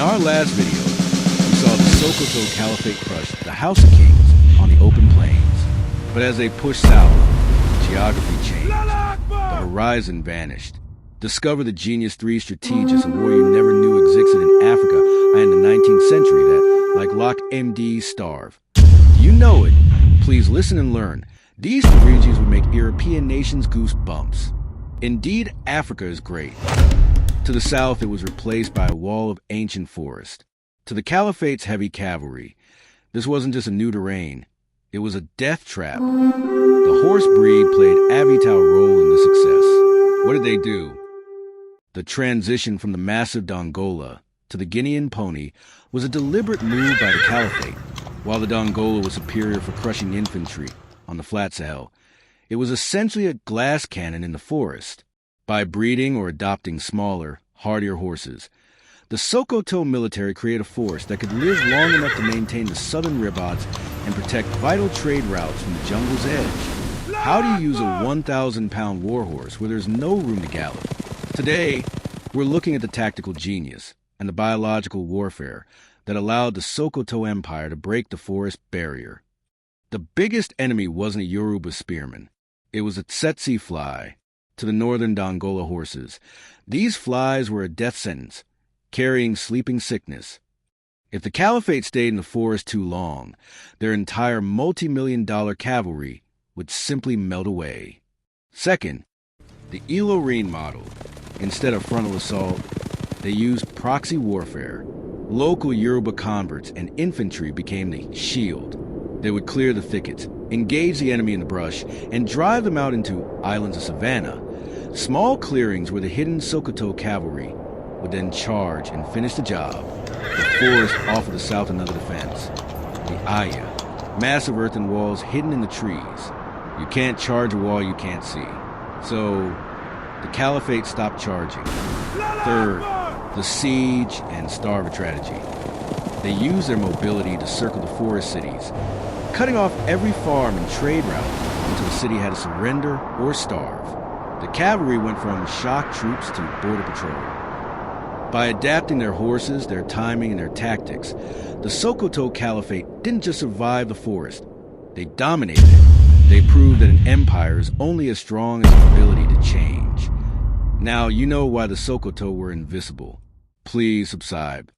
our last video, we saw the Sokoto Caliphate crush the House of Kings on the open plains. But as they pushed south, geography changed. The horizon vanished. Discover the Genius 3 strategist, a warrior you never knew existed in Africa and the 19th century that, like Lock MD, starve. Do you know it? Please listen and learn. These strategies would make European nations goosebumps. Indeed, Africa is great. To the south, it was replaced by a wall of ancient forest. To the Caliphate's heavy cavalry, this wasn't just a new terrain. It was a death trap. The horse breed played a vital role in the success. What did they do? The transition from the massive Dongola to the Guinean pony was a deliberate move by the Caliphate. While the Dongola was superior for crushing infantry on the flat Sahel, it was essentially a glass cannon in the forest. By breeding or adopting smaller, hardier horses, the Sokoto military created a force that could live long enough to maintain the southern rivets and protect vital trade routes from the jungle's edge. How do you use a 1,000-pound warhorse where there's no room to gallop? Today, we're looking at the tactical genius and the biological warfare that allowed the Sokoto Empire to break the forest barrier. The biggest enemy wasn't a Yoruba spearman. It was a tsetse fly to the northern Dongola horses. These flies were a death sentence, carrying sleeping sickness. If the Caliphate stayed in the forest too long, their entire multi-million-dollar cavalry would simply melt away. Second, the Ilorine model. Instead of frontal assault, they used proxy warfare. Local Yoruba converts and infantry became the shield. They would clear the thickets, engage the enemy in the brush, and drive them out into islands of savannah. Small clearings where the hidden Sokoto cavalry would then charge and finish the job. The forest offered the south another defense. The Aya, massive earthen walls hidden in the trees. You can't charge a wall you can't see. So, the Caliphate stopped charging. Third, the siege and starve strategy. They used their mobility to circle the forest cities, cutting off every farm and trade route until the city had to surrender or starve. The cavalry went from shock troops to border patrol. By adapting their horses, their timing, and their tactics, the Sokoto Caliphate didn't just survive the forest, they dominated it. They proved that an empire is only as strong as its ability to change. Now you know why the Sokoto were invisible. Please subscribe.